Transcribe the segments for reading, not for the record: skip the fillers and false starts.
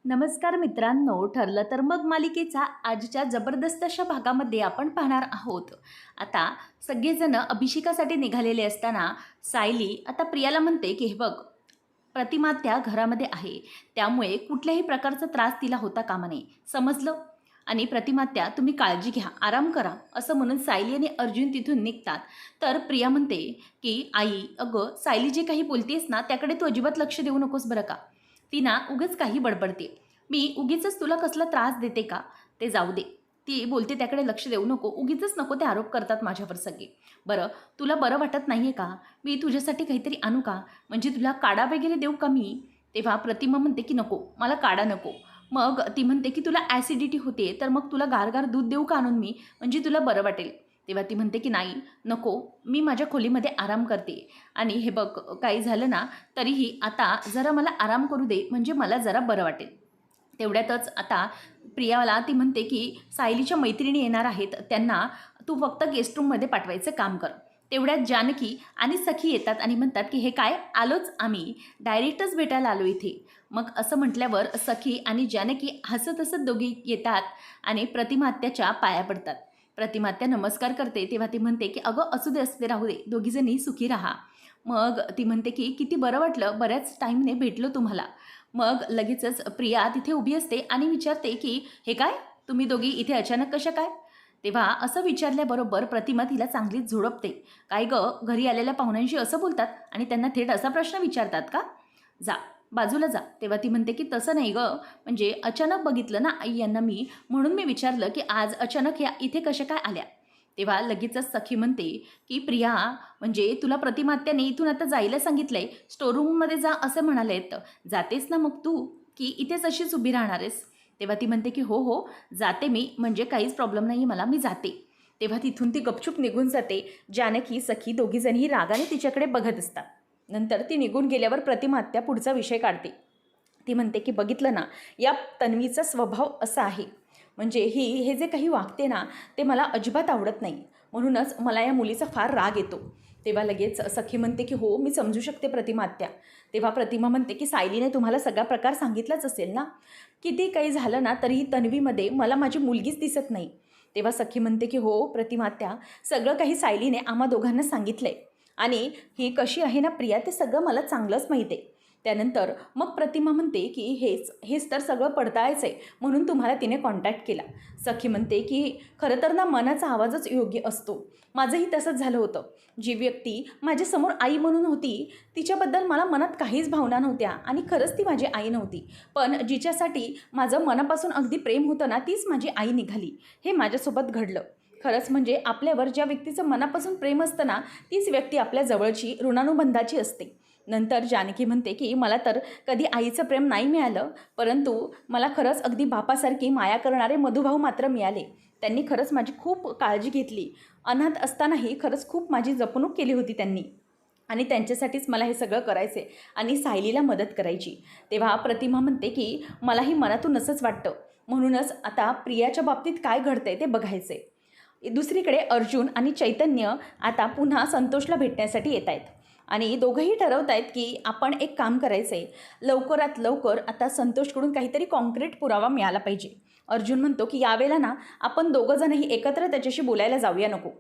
नमस्कार मित्रांनो, ठरलं तर मग मालिकेचा आजच्या जबरदस्त अशा भागामध्ये आपण पाहणार आहोत. आता सगळेजण अभिषेकासाठी निघालेले असताना सायली आता प्रियाला म्हणते की हे बघ, प्रतिमा त्या घरामध्ये आहे, त्यामुळे कुठल्याही प्रकारचा त्रास तिला होता कामा नये, समजलं? आणि प्रतिमात्या तुम्ही काळजी घ्या, आराम करा, असं म्हणून सायली आणि अर्जुन तिथून निघतात. तर प्रिया म्हणते की आई, अगं सायली जे काही बोलतेस ना त्याकडे तू अजिबात लक्ष देऊ नकोस बरं का. ती ना उगीच काही बडबडते. मी उगीचच तुला कसला त्रास देते का, ते जाऊ दे. ती बोलते त्याकडे लक्ष देऊ नको, उगीचच नको ते आरोप करतात माझ्यावर सगळे. बरं, तुला बरं वाटत नाही आहे का? मी तुझ्यासाठी काहीतरी आणू का? म्हणजे तुला काढा वगैरे देऊ का मी? तेव्हा प्रतिमा म्हणते की नको, मला काढा नको. मग ती म्हणते की तुला ॲसिडिटी होते, तर मग तुला गारगार दूध देऊ का आणून मी, म्हणजे तुला बरं वाटेल. तेव्हा ती म्हणते की नाही, नको, मी माझ्या खोलीमध्ये आराम करते. आणि हे बघ, काही झालं ना तरीही आता जरा मला आराम करू दे, म्हणजे मला जरा बरं वाटेल. तेवढ्यातच आता प्रियाला ती म्हणते की सायलीच्या मैत्रिणी येणार आहेत, त्यांना तू फक्त गेस्ट रूममध्ये पाठवायचं काम कर. तेवढ्यात जानकी आणि सखी येतात आणि म्हणतात की हे काय, आलोच आम्ही, डायरेक्टच भेटायला आलो इथे. मग असं म्हटल्यावर सखी आणि जानकी हसत हसत दोघी येतात आणि प्रतिमात्याच्या पाया पडतात. प्रतिमात्या नमस्कार करते, तेव्हा ती म्हणते की अगं असू दे राहू दे, दोघीजणी सुखी राहा. मग ती म्हणते की किती बरं वाटलं, बऱ्याच टाईमने भेटलो तुम्हाला. मग लगेचच प्रिया तिथे उभी असते आणि विचारते की हे काय, तुम्ही दोघी इथे अचानक कशा काय? तेव्हा असं विचारल्याबरोबर प्रतिमा तिला चांगलीच झोडपते. काय गं, घरी आलेल्या पाहुण्यांशी असं बोलतात आणि त्यांना थेट असा प्रश्न विचारतात का? जा, बाजूला जा. तेव्हा ती म्हणते की तसं नाही गं, म्हणजे अचानक बघितलं ना आई यांना मी, म्हणून मी विचारलं की आज अचानक या इथे कशा काय आल्या. तेव्हा लगेचच सखी म्हणते की प्रिया, म्हणजे तुला प्रतिमात्याने इथून आता जायला सांगितलंय, स्टोरूममध्ये जा असं म्हणालेत. जातेस ना मग तू, की इथेच अशीच उभी राहणार आहेस? तेव्हा ती म्हणते की हो हो, जाते मी, म्हणजे काहीच प्रॉब्लेम नाही मला, मी जाते. तेव्हा तिथून ती गपचूप निघून जाते. जानकी सखी दोघीजणही रागाने तिच्याकडे बघत असतात. नंतर ती निघून गेल्यावर प्रतिमात्या पुढचा विषय काढते. ती म्हणते की बघितलं ना, या तन्वीचा स्वभाव असा आहे, म्हणजे हे जे काही वागते ना ते मला अजिबात आवडत नाही, म्हणूनच मला या मुलीचा फार राग येतो. तेव्हा लगेच सखी म्हणते की हो, मी समजू शकते प्रतिमात्या. तेव्हा प्रतिमा म्हणते की सायलीने तुम्हाला सगळा प्रकार सांगितलाच असेल ना, किती काही झालं ना तरीही तन्वीमध्ये मला माझी मुलगीच दिसत नाही. तेव्हा सखी म्हणते की हो प्रतिमात्या, सगळं काही सायलीने आम्हा दोघांना सांगितलं आहे, आणि ही कशी आहे ना प्रिया ते सगळं मला चांगलंच माहीत आहे. त्यानंतर मग प्रतिमा म्हणते की हेच तर सगळं पडताळायचं आहे, म्हणून तुम्हाला तिने कॉन्टॅक्ट केला. सखी म्हणते की खरं तर ना मनाचा आवाजच योग्य असतो. माझंही तसंच झालं होतं. जी व्यक्ती माझ्यासमोर आई म्हणून होती, तिच्याबद्दल मला मनात काहीच भावना नव्हत्या आणि खरंच ती माझी आई नव्हती. पण जिच्यासाठी माझं मनापासून अगदी प्रेम होतं ना, तीच माझी आई निघाली. हे माझ्यासोबत घडलं. खरंच म्हणजे आपल्यावर ज्या व्यक्तीचं मनापासून प्रेम असतं ना, तीच व्यक्ती आपल्या जवळची, ऋणानुबंधाची असते. नंतर जानकी म्हणते की मला तर कधी आईचं प्रेम नाही मिळालं, परंतु मला खरंच अगदी बापासारखी माया करणारे मधुभाऊ मात्र मिळाले. त्यांनी खरंच माझी खूप काळजी घेतली. अनाथ असतानाही खरंच खूप माझी जपणूक केली होती त्यांनी, आणि त्यांच्यासाठीच मला हे सगळं करायचं आहे आणि सायलीला मदत करायची. तेव्हा प्रतिमा म्हणते की मलाही मनातून असंच वाटतं, म्हणूनच आता प्रियाच्या बाबतीत काय घडतं आहे ते बघायचं आहे. दुसरीकडे अर्जुन आणि चैतन्य आता पुन्हा संतोषला भेटण्यासाठी येत आहेत आणि दोघंही ठरवत आहेत की आपण एक काम करायचं आहे, लवकरात लवकर आता संतोषकडून काहीतरी कॉन्क्रीट पुरावा मिळाला पाहिजे. अर्जुन म्हणतो की यावेळेला ना आपण दोघंजणही एकत्र त्याच्याशी बोलायला जाऊया नको.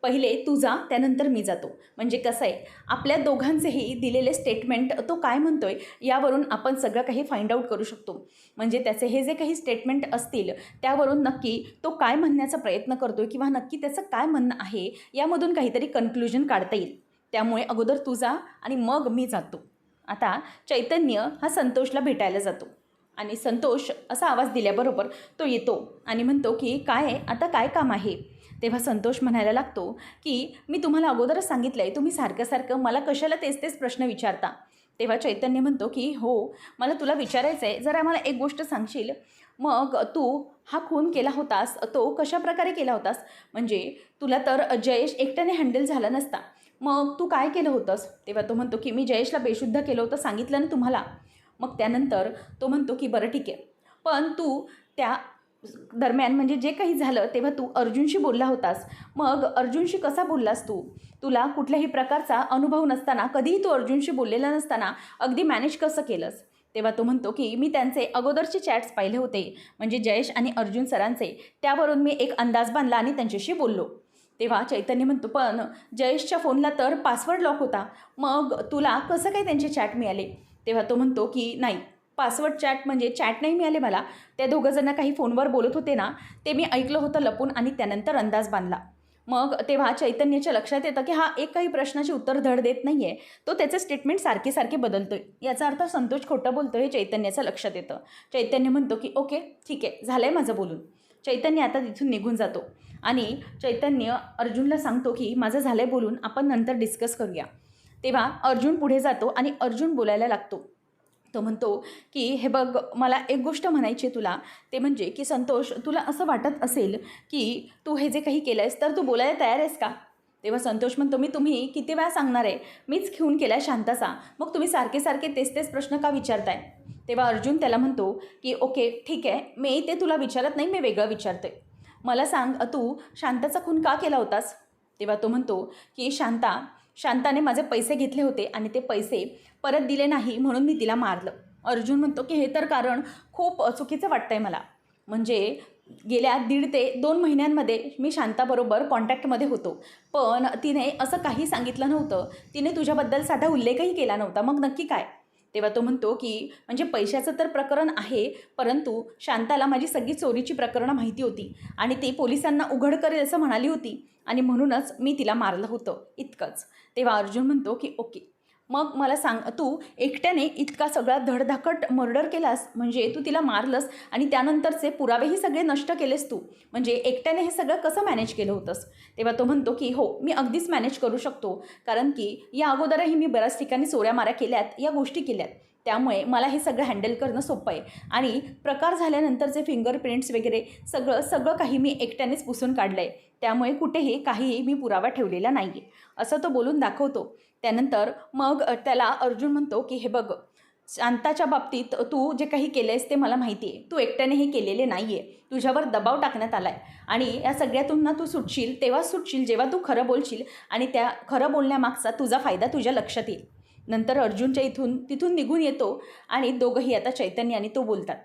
पहिले तू जा, त्यानंतर मी जातो. म्हणजे कसं आहे, आपल्या दोघांचेही दिलेले स्टेटमेंट तो काय म्हणतोय यावरून आपण सगळं काही फाइंड आऊट करू शकतो. म्हणजे त्याचे हे जे काही स्टेटमेंट असतील त्यावरून नक्की तो काय म्हणण्याचा प्रयत्न करतोय किंवा नक्की त्याचं काय म्हणणं आहे यामधून काहीतरी कन्क्लुजन काढता येईल. त्यामुळे अगोदर तू जा आणि मग मी जातो. आता चैतन्य हा संतोषला भेटायला जातो आणि संतोष असा आवाज दिल्याबरोबर तो येतो आणि म्हणतो की काय आहे, आता काय काम आहे? तेव्हा संतोष म्हणायला लागतो की मी तुम्हाला अगोदरच सांगितलं आहे, तुम्ही सारखं सारखं मला कशाला तेच तेच प्रश्न विचारता. तेव्हा चैतन्य म्हणतो की हो, मला तुला विचारायचं आहे, जरा मला एक गोष्ट सांगशील? मग तू हा खून केला होतास तो कशाप्रकारे केला होतास? म्हणजे तुला तर जयेश एकट्याने हँडल झाला नसता, मग तू काय केलं होतंस? तेव्हा तो म्हणतो की मी जयेशला बेशुद्ध केलं होतं, सांगितलं ना तुम्हाला. मग त्यानंतर तो म्हणतो की बरं ठीक आहे, पण तू त्या दरम्यान म्हणजे जे काही झालं तेव्हा तू अर्जुनशी बोलला होतास, मग अर्जुनशी कसा बोललास तू? तुला कुठल्याही प्रकारचा अनुभव नसताना, कधीही तू अर्जुनशी बोललेला नसताना अगदी मॅनेज कसं केलंस? तेव्हा तो म्हणतो की मी त्यांचे अगोदरचे चॅट्स पाहिले होते, म्हणजे जयेश आणि अर्जुन सरांचे. त्यावरून मी एक अंदाज बांधला आणि त्यांच्याशी बोललो. तेव्हा चैतन्य म्हणतो, पण जयेशच्या फोनला तर पासवर्ड लॉक होता, मग तुला कसं काय त्यांचे चॅट मिळाले? तेव्हा तो म्हणतो की नाही, पासवर्ड चॅट म्हणजे चॅट नाही मिळाले मला. त्या दोघंजणं काही फोनवर बोलत होते ना, ते मी ऐकलं होतं लपून आणि त्यानंतर अंदाज बांधला. मग तेव्हा चैतन्याच्या लक्षात येतं की हा एक काही प्रश्नाची उत्तर धड देत नाही आहे, तो त्याचे स्टेटमेंट सारखे सारखे बदलतोय. याचा अर्थ संतोष खोटं बोलतो हे चैतन्याचं लक्षात येतं. चैतन्य म्हणतो की ओके ठीक आहे, झालं आहे माझं बोलून. चैतन्य आता तिथून निघून जातो आणि चैतन्य अर्जुनला सांगतो की माझं झालं आहे बोलून, आपण नंतर डिस्कस करूया. तेव्हा अर्जुन पुढे जातो आणि अर्जुन बोलायला लागतो. तो म्हणतो की हे बघ, मला एक गोष्ट म्हणायची आहे तुला, ते म्हणजे की संतोष, तुला असं वाटत असेल की तू हे जे काही केलं आहेस तर तू बोलायला तयार आहेस का? तेव्हा संतोष म्हणतो, मी तुम्ही किती वेळा सांगणार आहे, मीच घेऊन केला आहे शांताचा, मग तुम्ही सारखे सारखे तेच तेच प्रश्न का विचारताय? तेव्हा अर्जुन त्याला म्हणतो की ओके ठीक आहे, मी ते तुला विचारत नाही, मी वेगळं विचारतोय. मला सांग, तू शांताचा खून का केला होतास? तेव्हा तो म्हणतो की शांताने माझे पैसे घेतले होते आणि ते पैसे परत दिले नाही म्हणून मी तिला मारलं. अर्जुन म्हणतो की हे तर कारण खूप चुकीचं वाटतंय मला. म्हणजे गेल्या 1.5 ते 2 महिन्यांमध्ये मी शांताबरोबर कॉन्टॅक्टमध्ये होतो, पण तिने असं काही सांगितलं नव्हतं, तिने तुझ्याबद्दल साधा उल्लेखही केला नव्हता, मग नक्की काय? तेव्हा तो म्हणतो की म्हणजे पैशाचं तर प्रकरण आहे, परंतु शांताला माझी सगळी चोरीची प्रकरणं माहिती होती आणि ती पोलिसांना उघड करेल असं म्हणाली होती आणि म्हणूनच मी तिला मारलं होतं, इतकंच. तेव्हा अर्जुन म्हणतो की ओके, मग मला सांग, तू एकट्याने इतका सगळा धडधाकट मर्डर केलास, म्हणजे तू तिला मारलंस आणि त्यानंतरचे पुरावेही सगळे नष्ट केलेस तू, म्हणजे एकट्याने हे सगळं कसं मॅनेज केलं होतंस? तेव्हा तो म्हणतो की हो, मी अगदीच मॅनेज करू शकतो, कारण की या अगोदरही मी बऱ्याच ठिकाणी चोऱ्या माऱ्या केल्यात, या गोष्टी केल्यात, त्यामुळे मला हे सगळं हँडल करणं सोपं आहे आणि प्रकार झाल्यानंतरचे फिंगरप्रिंट्स वगैरे सगळं काही मी एकट्यानेच पुसून काढलं आहे, त्यामुळे कुठेही काहीही मी पुरावा ठेवलेला नाही आहे, असं तो बोलून दाखवतो. त्यानंतर मग त्याला अर्जुन म्हणतो की हे बघ, शांताच्या बाबतीत तू जे काही केलं आहेस ते मला माहिती आहे, तू एकट्याने हे केलेले नाही आहे, तुझ्यावर दबाव टाकण्यात आला आहे आणि या सगळ्यातून ना तू सुटशील तेव्हाच सुटशील जेव्हा तू खरं बोलशील आणि त्या खरं बोलण्यामागचा तुझा फायदा तुझ्या लक्षात येईल. नंतर अर्जुनच्या तिथून निघून येतो आणि दोघंही आता चैतन्य आणि तो बोलतात.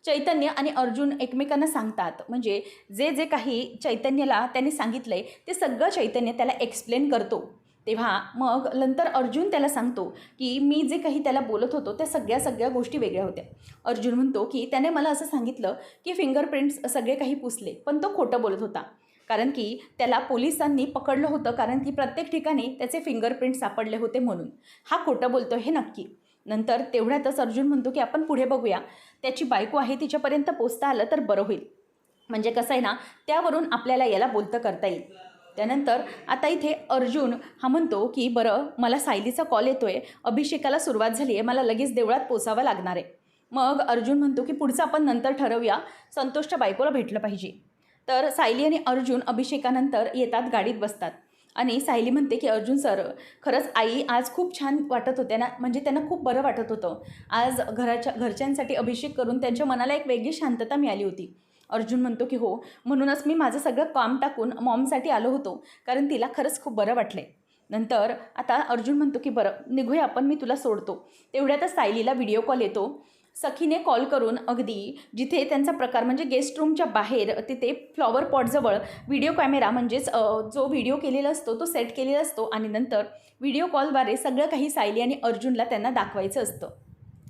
चैतन्य आणि अर्जुन एकमेकांना सांगतात, म्हणजे जे जे काही चैतन्याला त्यांनी सांगितलं आहे ते सगळं चैतन्य त्याला एक्सप्लेन करतो. तेव्हा मग नंतर अर्जुन त्याला सांगतो की मी जे काही त्याला बोलत होतो त्या सगळ्या गोष्टी वेगळ्या होत्या. अर्जुन म्हणतो की त्याने मला असं सांगितलं की फिंगरप्रिंट्स सगळे काही पुसले, पण तो खोटं बोलत होता, कारण की त्याला पोलिसांनी पकडलं होतं, कारण की प्रत्येक ठिकाणी त्याचे फिंगरप्रिंट सापडले होते म्हणून. हा खोटं बोलतो हे नक्की. नंतर तेवढ्यातच अर्जुन म्हणतो की आपण पुढे बघूया, त्याची बायको आहे तिच्यापर्यंत पोचता आलं तर बरं होईल, म्हणजे कसं आहे ना, त्यावरून आपल्याला याला बोलतं करता येईल. त्यानंतर आता इथे अर्जुन हा म्हणतो की बरं, मला सायलीचा कॉल येतो आहे, अभिषेकाला सुरुवात झाली आहे, मला लगेच देवळात पोचावं लागणार आहे. मग अर्जुन म्हणतो की पुढचं आपण नंतर ठरवूया, संतोषच्या बायकोला भेटलं पाहिजे. तर सायली आणि अर्जुन अभिषेकानंतर येतात, गाडीत बसतात आणि सायली म्हणते की अर्जुन सर, खरंच आई आज खूप छान वाटत होत्या ना, म्हणजे त्यांना खूप बरं वाटत होतं. आज घरच्यांसाठी अभिषेक करून त्यांच्या मनाला एक वेगळी शांतता मिळाली होती. अर्जुन म्हणतो की हो, म्हणूनच मी माझं सगळं काम टाकून मॉमसाठी आलो होतो, कारण तिला खरंच खूप बरं वाटलं आहे. नंतर आता अर्जुन म्हणतो की बरं निघूया आपण, मी तुला सोडतो. तेवढ्यातच सायलीला व्हिडिओ कॉल येतो. सखीने कॉल करून अगदी जिथे त्यांचा प्रकार म्हणजे गेस्ट रूमच्या बाहेर तिथे फ्लॉवर पॉटजवळ व्हिडिओ कॅमेरा म्हणजेच जो व्हिडिओ केलेला असतो तो सेट केलेला असतो आणि नंतर व्हिडिओ कॉलद्वारे सगळं काही सायली आणि अर्जुनला त्यांना दाखवायचं असतं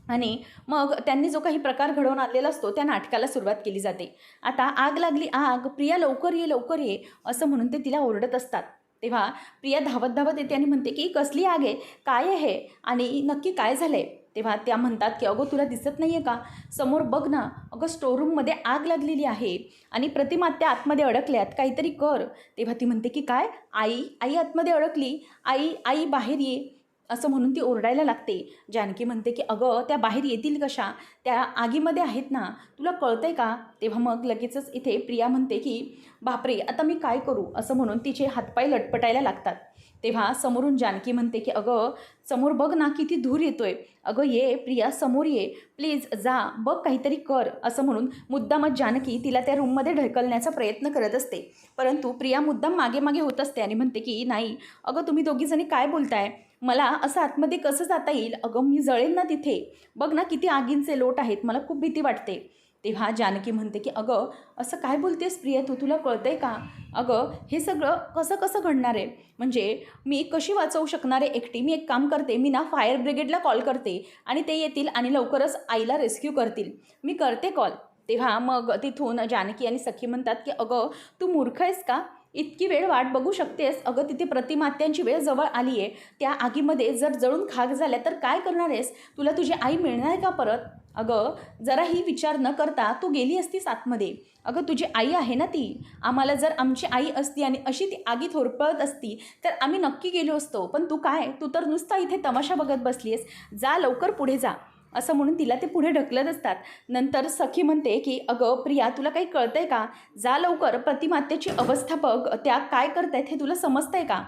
आणि मग त्यांनी जो काही प्रकार घडवून आणलेला असतो त्या नाटकाला सुरुवात केली जाते. आता आग लागली आग, प्रिया लवकर ये असं म्हणून ते तिला ओरडत असतात. तेव्हा प्रिया धावत धावत येते आणि म्हणते की कसली आग आहे, काय आहे आणि नक्की काय झालं आहे? तेव्हा त्या म्हणतात की अगं तुला दिसत नाही आहे का, समोर बघ ना, अगं स्टोरूममध्ये आग लागलेली आहे आणि प्रतिमा त्या आतमध्ये अडकल्यात, काहीतरी कर. तेव्हा ती म्हणते की काय, आई आतमध्ये अडकली, आई बाहेर ये असं म्हणून ती ओरडायला लागते. जानकी म्हणते की अगं त्या बाहेर येतील कशा, त्या आगीमध्ये आहेत ना, तुला कळतंय का? तेव्हा मग लगेचच इथे प्रिया म्हणते की बापरे आता मी काय करू, असं म्हणून तिचे हातपाय लटपटायला लागतात. तेव्हा समोरून जानकी म्हणते की अगं समोर बघ ना, किती धूर येतोय, अगं ये प्रिया समोर ये, प्लीज जा बघ, काहीतरी कर, असं म्हणून मुद्दामच जानकी तिला त्या रूममध्ये ढकलण्याचा प्रयत्न करत असते. परंतु प्रिया मुद्दाम मागे होत असते आणि म्हणते की नाही अगं तुम्ही दोघीजणी काय बोलताय, मला असं आतमध्ये कसं जाता येईल? अगं मी जळेन ना तिथे. बघ ना किती आगींचे लोट आहेत, मला खूप भीती वाटते. तेव्हा जानकी म्हणते की अगं असं काय बोलतेस प्रिया तू? तुला कळतंय का? अगं हे सगळं कसं कसं घडणार आहे? म्हणजे मी कशी वाचवू शकणार आहे एकटी? मी एक काम करते, मी ना फायर ब्रिगेडला कॉल करते आणि ते येतील आणि लवकरच आईला रेस्क्यू करतील. मी करते कॉल. तेव्हा मग तिथून जानकी आणि सखी म्हणतात की अगं तू मूर्ख आहेस का? इतकी वेळ वाट बघू शकतेस? अगं तिथे प्रतिमात्यांची वेळ जवळ आली आहे. त्या आगीमध्ये जर जळून खाक झाल्या तर काय करणार आहेस? तुला तुझी आई मिळणार आहे का परत? अगं जराही विचार न करता तू गेली असतीस आतमध्ये. अगं तुझी आई आहे ना ती. आम्हाला जर आमची आई असती आणि अशी ती आगीत होरपळत असती तर आम्ही नक्की गेलो असतो. पण तू काय? तू तर नुसता इथे तमाशा बघत बसली आहेस. जा लवकर पुढे जा. असं म्हणून तिला ते पुढे ढकलत असतात. नंतर सखी म्हणते की अगं प्रिया तुला काही कळतंय का? जा लवकर, प्रतिमातेची अवस्था बघ, त्या काय करतायत हे तुला समजतंय का?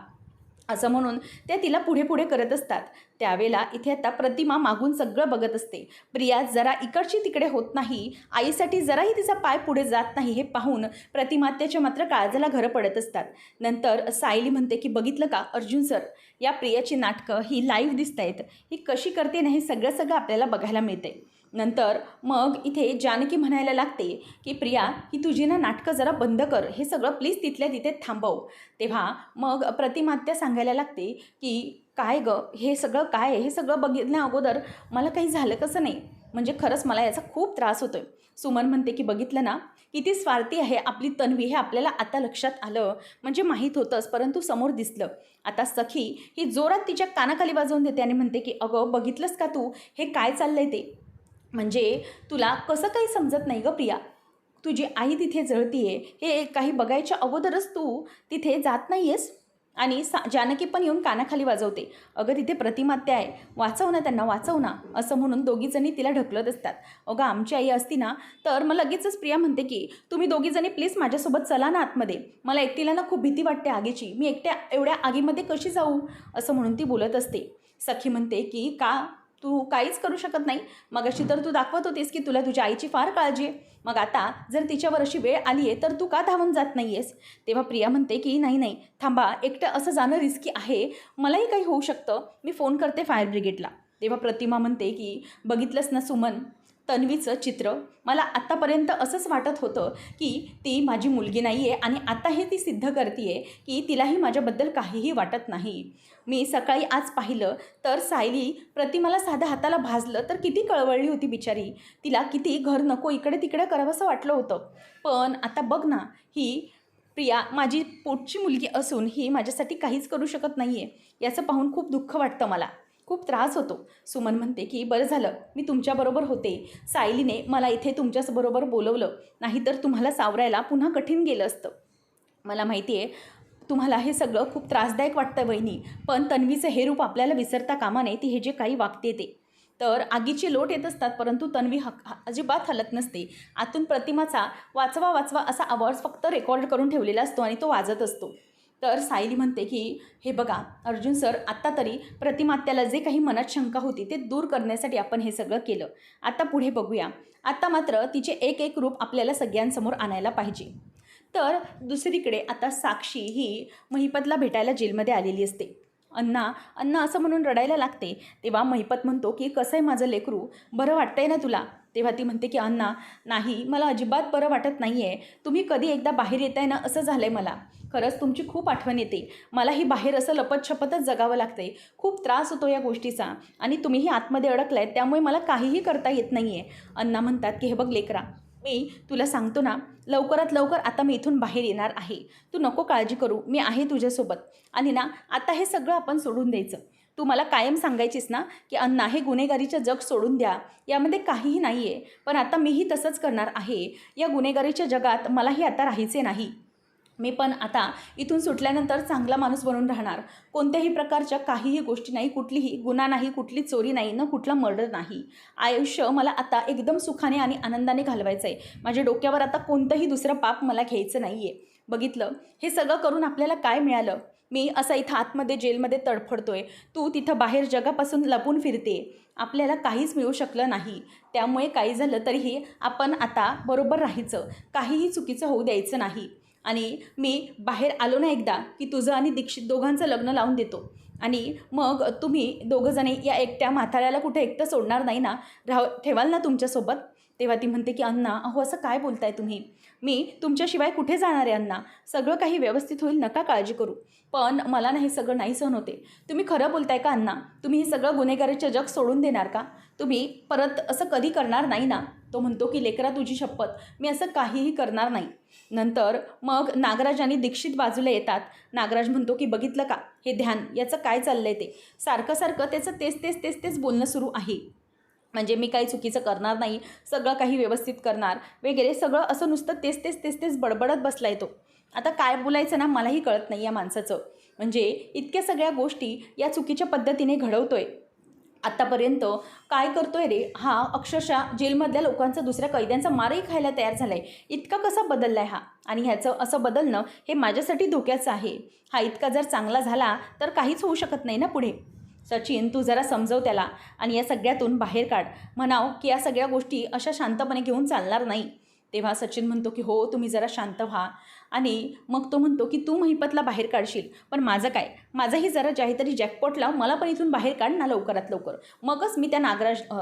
असं म्हणून ते तिला पुढे पुढे करत असतात. त्यावेळेला इथे आता प्रतिमा मागून सगळं बघत असते. प्रिया जरा इकडची तिकडे होत नाही, आईसाठी जराही तिचा पाय पुढे जात नाही हे पाहून प्रतिमातेच्या मात्र काळजाला घरं पडत असतात. नंतर सायली म्हणते की बघितलं का अर्जुन सर, या प्रियाची नाटकं ही लाईव्ह दिसत आहेत, ही कशी करते ना हे सगळं सगळं आपल्याला बघायला मिळते. नंतर मग इथे जानकी म्हणायला लागते की प्रिया ही तुझी ना नाटकं जरा बंद कर, हे सगळं प्लीज तिथल्या तिथे थांबव. तेव्हा मग प्रतिमात्या सांगायला लागते की काय गं हे सगळं काय आहे? हे सगळं बघितल्या अगोदर मला काही झालं कसं नाही, म्हणजे खरंच मला याचा खूप त्रास होतोय. सुमन म्हणते की बघितलं ना किती स्वार्थी आहे आपली तन्वी, हे आपल्याला आता लक्षात आलं, म्हणजे माहीत होतंच परंतु समोर दिसलं. आता सखी ही जोरात तिच्या कानाखाली वाजवून देते आणि म्हणते की अगं बघितलंस का तू हे काय चाललंय ते? म्हणजे तुला कसं काही समजत नाही गं प्रिया? तुझी आई तिथे जळतीये हे काही बघायच्या अगोदरच तू तिथे जात नाही आहेस? आणि जानकी पण येऊन कानाखाली वाजवते. अगं तिथे प्रतिमात्या आहे, वाचव ना त्यांना, वाचव ना, असं म्हणून दोघीजणी तिला ढकलत असतात. अगं आमची आई असती ना तर मग लगेचच प्रिया म्हणते की तुम्ही दोघीजणी प्लीज माझ्यासोबत चला ना आतमध्ये, मला एकटीला ना खूप भीती वाटते आगीची, मी एकट्या एवढ्या आगीमध्ये कशी जाऊ? असं म्हणून ती बोलत असते. सखी म्हणते की का तू काहीच करू शकत नाही? मगाशी तर तू दाखवत होतीस की तुला तुझ्या आईची फार काळजी आहे, मग आता जर तिच्यावर अशी वेळ आली आहे तर तू का धावून जात नाही आहेस? तेव्हा प्रिया म्हणते की नाही नाही थांबा, एकटं असं जाणं रिस्की आहे, मलाही काही होऊ शकतं, मी फोन करते फायर ब्रिगेडला. तेव्हा प्रतिमा म्हणते की बघितलंस ना सुमन, तन्वीचं चित्र, मला आत्तापर्यंत असंच वाटत होतं की ती माझी मुलगी नाही आहे आणि आता हे ती सिद्ध करते आहे की तिलाही माझ्याबद्दल काहीही वाटत नाही. मी सकाळी आज पाहिलं तर सायली प्रतिमाला साध्या हाताला भाजलं तर किती कळवळली होती बिचारी, तिला किती घर नको इकडे तिकडे करावंसं वाटलं होतं. पण आता बघ ना, ही प्रिया माझी पोटची मुलगी असून ही माझ्यासाठी काहीच करू शकत नाही आहे, याचं पाहून खूप दुःख वाटतं मला, खूप त्रास होतो. सुमन म्हणते की बरं झालं मी तुमच्याबरोबर होते, सायलीने मला इथे तुमच्याबरोबर बोलवलं, नाहीतर तुम्हाला सावरायला पुन्हा कठीण गेलं असतं. मला माहिती आहे तुम्हाला हे सगळं खूप त्रासदायक वाटतं वहिनी, पण तन्वीचं हे रूप आपल्याला विसरता कामा नये, ती हे जे काही वागते ते. तर आगीचे लोट येत असतात परंतु तन्वी अजिबात हलत नसते. आतून प्रतिमाचा वाचवा वाचवा असा आवाज फक्त रेकॉर्ड करून ठेवलेला असतो आणि तो वाजत असतो. तर सायली म्हणते की हे बघा अर्जुन सर, आत्ता तरी प्रतिमात्याला जे काही मनात शंका होती ते दूर करण्यासाठी आपण हे सगळं केलं. आता पुढे बघूया. आता मात्र तिचे एक एक रूप आपल्याला सगळ्यांसमोर आणायला पाहिजे. तर दुसरीकडे आता साक्षी ही महिपतला भेटायला जेलमध्ये आलेली असते. अण्णा अण्णा असं म्हणून रडायला लागते. तेव्हा महिपत म्हणतो की कसं आहे माझं लेकरू, बरं वाटतंय ना तुला? तेव्हा ती म्हणते की अण्णा नाही, मला अजिबात बरं वाटत नाही आहे, तुम्ही कधी एकदा बाहेर येताय ना असं झालं आहे मला, खरंच तुमची खूप आठवण येते, मलाही बाहेर असं लपत छपतच जगावं लागते, खूप त्रास होतो या गोष्टीचा आणि तुम्हीही आतमध्ये अडकलाय त्यामुळे मला काहीही करता येत नाही आहे. अण्णा म्हणतात की हे बघ लेकरा, मी तुला सांगतो ना लवकरात लवकर आता मी इथून बाहेर येणार आहे, तू नको काळजी करू, मी आहे तुझ्यासोबत. आणि ना आता हे सगळं आपण सोडून द्यायचं. तू मला कायम सांगायचीस ना की अण्णा हे गुन्हेगारीचं जग सोडून द्या, यामध्ये काहीही नाही आहे, पण आता मीही तसंच करणार आहे. या गुन्हेगारीच्या जगात मलाही आता राहायचे नाही. मी पण आता इथून सुटल्यानंतर चांगला माणूस बनून राहणार, कोणत्याही प्रकारच्या काहीही गोष्टी नाही, कुठलीही गुन्हा नाही, कुठली चोरी नाही, न कुठला मर्डर नाही. आयुष्य मला आता एकदम सुखाने आणि आनंदाने घालवायचं आहे. माझ्या डोक्यावर आता कोणतंही दुसरं पाप मला घ्यायचं नाही आहे. बघितलं हे सगळं करून आपल्याला काय मिळालं? मी असा इथं आतमध्ये जेलमध्ये तडफडतोय, तू तिथं बाहेर जगापासून लपून फिरते, आपल्याला काहीच मिळू शकलं नाही. त्यामुळे काही झालं तरीही आपण आता बरोबर राहायचं, काहीही चुकीचं होऊ द्यायचं नाही. आणि मी बाहेर आलो ना एकदा की तुझं आणि दीक्षित दोघांचं लग्न लावून देतो. आणि मग तुम्ही दोघंजणी या एकट्या म्हाताऱ्याला कुठे एकटं सोडणार नाही ना, ठेवाल ना तुमच्यासोबत? तेव्हा ती म्हणते की अण्णा, अहो असं काय बोलताय तुम्ही? मी तुमच्याशिवाय कुठे जाणार आहे अण्णा? सगळं काही व्यवस्थित होईल, नका काळजी करू. पण मला ना हे सगळं नाही सहन होते. तुम्ही खरं बोलताय का अण्णा? तुम्ही हे सगळं गुन्हेगारीचं जग सोडून देणार का? तुम्ही परत असं कधी करणार नाही ना? तो म्हणतो की लेकरा तुझी शपथ, मी असं काहीही करणार नाही. नंतर मग नागराज आणि दीक्षित बाजूला येतात. नागराज म्हणतो की बघितलं का हे ध्यान, याचं काय चाललंय ते? सारखं सारखं त्याचं तेच बोलणं सुरू आहे. म्हणजे मी काही चुकीचं करणार नाही, सगळं काही व्यवस्थित करणार वगैरे, सगळं असं नुसतं तेच बडबडत बसलाय तो. आता काय बोलायचं ना मलाही कळत नाही या माणसाचं. म्हणजे इतक्या सगळ्या गोष्टी या चुकीच्या पद्धतीने घडवतोय. आत्तापर्यंत काय करतोय रे हा? अक्षरशः जेलमधल्या लोकांचा, दुसऱ्या कैद्यांचा मारही खायला तयार झालाय. इतका कसा बदललाय हा? आणि ह्याचं असं बदलणं हे माझ्यासाठी धोक्याचं आहे. हा इतका जर चांगला झाला तर काहीच होऊ शकत नाही ना पुढे. सचिन, तू जरा समजव त्याला आणि या सगळ्यातून बाहेर काढ. म्हणाव की या सगळ्या गोष्टी अशा शांतपणे घेऊन चालणार नाही. तेव्हा सचिन म्हणतो की हो, तुम्ही जरा शांत व्हा. आणि मग तो म्हणतो की तू महिपतला बाहेर काढशील, पण माझं काय? माझंही जरा काहीतरी जॅकपॉट लाव, मला पण इथून बाहेर काढ ना लवकरात लवकर. मगच मी त्या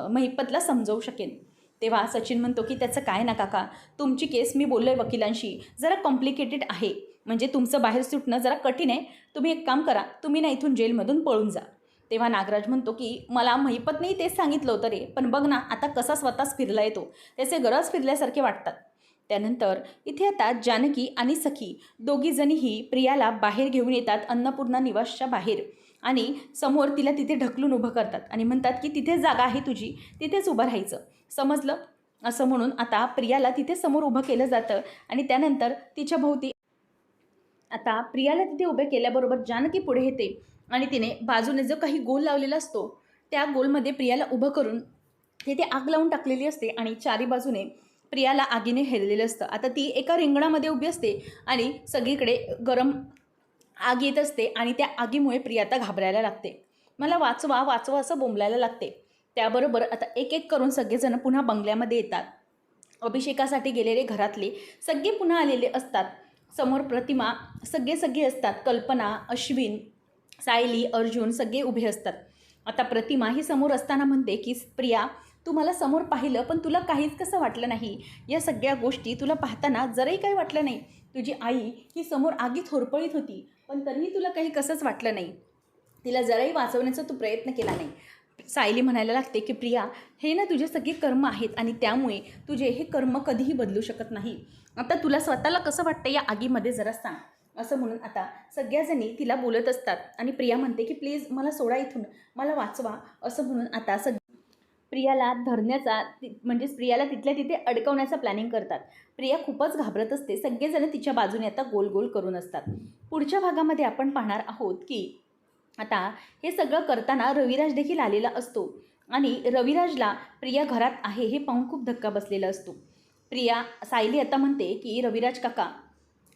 महिपतला समजवू शकेन. तेव्हा सचिन म्हणतो की त्याचं काय ना काका, तुमची केस मी बोललो आहे वकिलांशी, जरा कॉम्प्लिकेटेड आहे. म्हणजे तुमचं बाहेर सुटणं जरा कठीण आहे. तुम्ही एक काम करा, तुम्ही ना इथून जेलमधून पळून जा. तेव्हा नागराज म्हणतो की मला महिपतनेही तेच सांगितलं होतं रे, पण बघ ना आता कसा स्वतःच फिरला येतो, त्याचे गरज फिरल्यासारखे वाटतात. त्यानंतर इथे आता जानकी आणि सखी दोघीजणीही प्रियाला बाहेर घेऊन येतात, अन्नपूर्णा निवासच्या बाहेर. आणि समोर तिला तिथे ढकलून उभं करतात आणि म्हणतात की तिथे जागा आहे तुझी, तिथेच उभं राहायचं, समजलं? असं म्हणून आता प्रियाला तिथे समोर उभं केलं जातं. आणि त्यानंतर तिच्या भोवती आता प्रियाला तिथे उभे केल्याबरोबर जानकी पुढे येते आणि तिने बाजूने जो काही गोल लावलेला असतो त्या गोलमध्ये प्रियाला उभं करून तिथे आग लावून टाकलेली असते आणि चारी बाजूने प्रियाला आगीने हेरलेलं असतं. आता ती एका रिंगणामध्ये उभी असते आणि सगळीकडे गरम आग येत असते आणि त्या आगीमुळे प्रिया आता घाबरायला लागते. मला वाचवा वाचवा असं बोंबलायला लागते. त्याबरोबर आता एक एक करून सगळेजण पुन्हा बंगल्यामध्ये येतात. अभिषेकासाठी गेलेले घरातले सगळे पुन्हा आलेले असतात. समोर प्रतिमा सगळे असतात. कल्पना, अश्विन, सायली, अर्जुन सगळे उभे असतात. आता प्रतिमा ही समोर असताना म्हणते की प्रिया, तू मला समोर पाहिलं पण तुला काहीच कसं वाटलं नाही? या सगळ्या गोष्टी तुला पाहताना जराही काही वाटलं नाही? तुझी आई ही समोर आगीत होरपळीत होती पण तरीही तुला काही कसंच वाटलं नाही? तिला जराही वाचवण्याचा तू प्रयत्न केला नाही. सायली म्हणायला लागते की प्रिया, हे ना तुझे सगळे कर्म आहेत आणि त्यामुळे तुझे हे कर्म कधीही बदलू शकत नाही. आता तुला स्वतःला कसं वाटतं या आगीमध्ये जरा सांग. असं म्हणून आता सगळ्याजणी तिला बोलत असतात आणि प्रिया म्हणते की प्लीज मला सोडा इथून, मला वाचवा. असं म्हणून आता प्रियाला धरण्याचा म्हणजेच प्रियाला तिथल्या तिथे अडकवण्याचा प्लॅनिंग करतात. प्रिया खूपच घाबरत असते. सगळेजण तिच्या बाजूने आता गोल गोल करून असतात. पुढच्या भागामध्ये आपण पाहणार आहोत की आता हे सगळं करताना रविराज देखील आलेला असतो आणि रविराजला प्रिया घरात आहे हे पाहून खूप धक्का बसलेला असतो. सायली आता म्हणते की रविराज काका,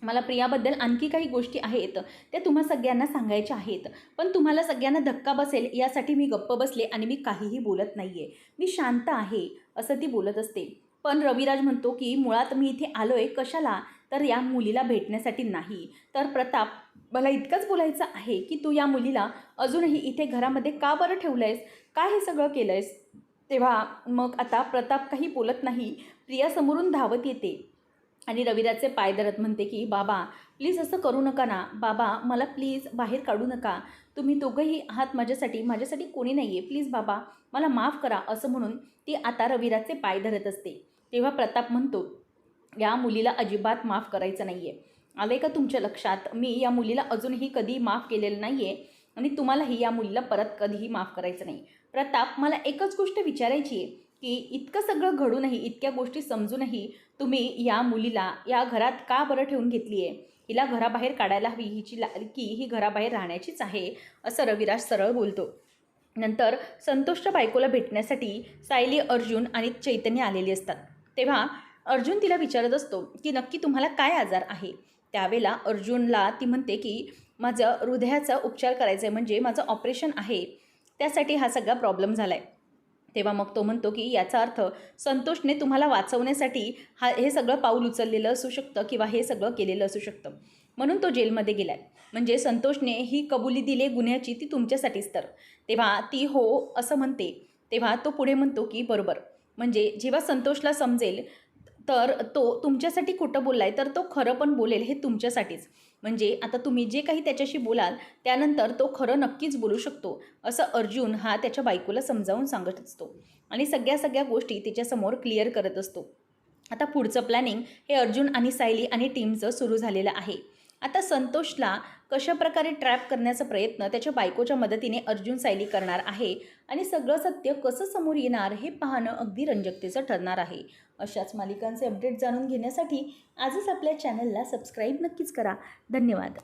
मला प्रियाबद्दल आणखी काही गोष्टी आहेत त्या तुम्हा सगळ्यांना सांगायच्या आहेत, पण तुम्हाला सगळ्यांना धक्का बसेल यासाठी मी गप्प बसले आणि मी काहीही बोलत नाही आहे, मी शांत आहे असं ती बोलत असते. पण रविराज म्हणतो की मुळात मी इथे आलो आहे कशाला, तर या मुलीला भेटण्यासाठी नाही. तर प्रताप, मला इतकंच बोलायचं आहे की तू या मुलीला अजूनही इथे घरामध्ये का बरं ठेवलं आहेस, काय हे सगळं केलं आहेस? तेव्हा मग आता प्रताप काही बोलत नाही. प्रिया समोरून धावत येते आणि रविराजचे पाय धरत म्हणते की बाबा प्लीज असं करू नका ना बाबा, मला प्लीज बाहेर काढू नका. तुम्ही दोघंही आहात माझ्यासाठी कोणी नाही आहे, प्लीज बाबा मला माफ करा. असं म्हणून ती आता रविराजचे पाय धरत असते. तेव्हा प्रताप म्हणतो, या मुलीला अजिबात माफ करायचं नाही आहे. आलं का तुमच्या लक्षात? मी या मुलीला अजूनही कधी माफ केलेलं नाही आहे आणि तुम्हालाही या मुलीला परत कधीही माफ करायचं नाही. प्रताप, मला एकच गोष्ट विचारायची आहे की इतकं सगळं घडूनही, इतक्या गोष्टी समजूनही तुम्ही या मुलीला या घरात का बरं ठेवून घेतली आहे? हिला घराबाहेर काढायला हवी, हिची लायकी ही घराबाहेर राहण्याचीच आहे, असं रविराज सरळ बोलतो. नंतर संतोषच्या बायकोला भेटण्यासाठी सायली, अर्जुन आणि चैतन्य आलेली असतात. तेव्हा अर्जुन तिला विचारत असतो की नक्की तुम्हाला काय आजार आहे? त्यावेळेला अर्जुनला ती म्हणते की माझं हृदयाचा उपचार करायचा आहे, म्हणजे माझं ऑपरेशन आहे, त्यासाठी हा सगळा प्रॉब्लेम झाला आहे. तेव्हा मग तो म्हणतो की याचा अर्थ संतोषने तुम्हाला वाचवण्यासाठी हे सगळं पाऊल उचललेलं असू शकतं किंवा हे सगळं केलेलं असू शकतं. म्हणून तो जेलमध्ये गेलाय. म्हणजे संतोषने ही कबुली दिली गुन्ह्याची ती तुमच्यासाठीच तर. तेव्हा ती हो असं म्हणते. तेव्हा तो पुढे म्हणतो की बरोबर. म्हणजे जेव्हा संतोषला समजेल तर तो तुमच्यासाठी खोटं बोललाय तर तो खरं पण बोलेल हे तुमच्यासाठीच. म्हणजे आता तुम्ही जे काही त्याच्याशी बोलाल त्यानंतर तो खरं नक्कीच बोलू शकतो असं अर्जुन हा त्याच्या बायकोला समजावून सांगत असतो आणि सगळ्या गोष्टी तिच्यासमोर क्लिअर करत असतो. आता पुढचं प्लॅनिंग हे अर्जुन आणि सायली आणि टीमचं सुरू झालेलं आहे. आता संतोषला कशाप्रकारे ट्रॅप करण्याचा प्रयत्न त्याच्या बायकोच्या मदतीने अर्जुन सायली करणार आहे आणि सगळं सत्य कसं समोर येणार हे पाहणं अगदी रंजकतेचं ठरणार आहे. अशाच मालिकांचे अपडेट जाणून घेण्यासाठी आजच आपल्या चॅनलला सबस्क्राईब नक्कीच करा. धन्यवाद.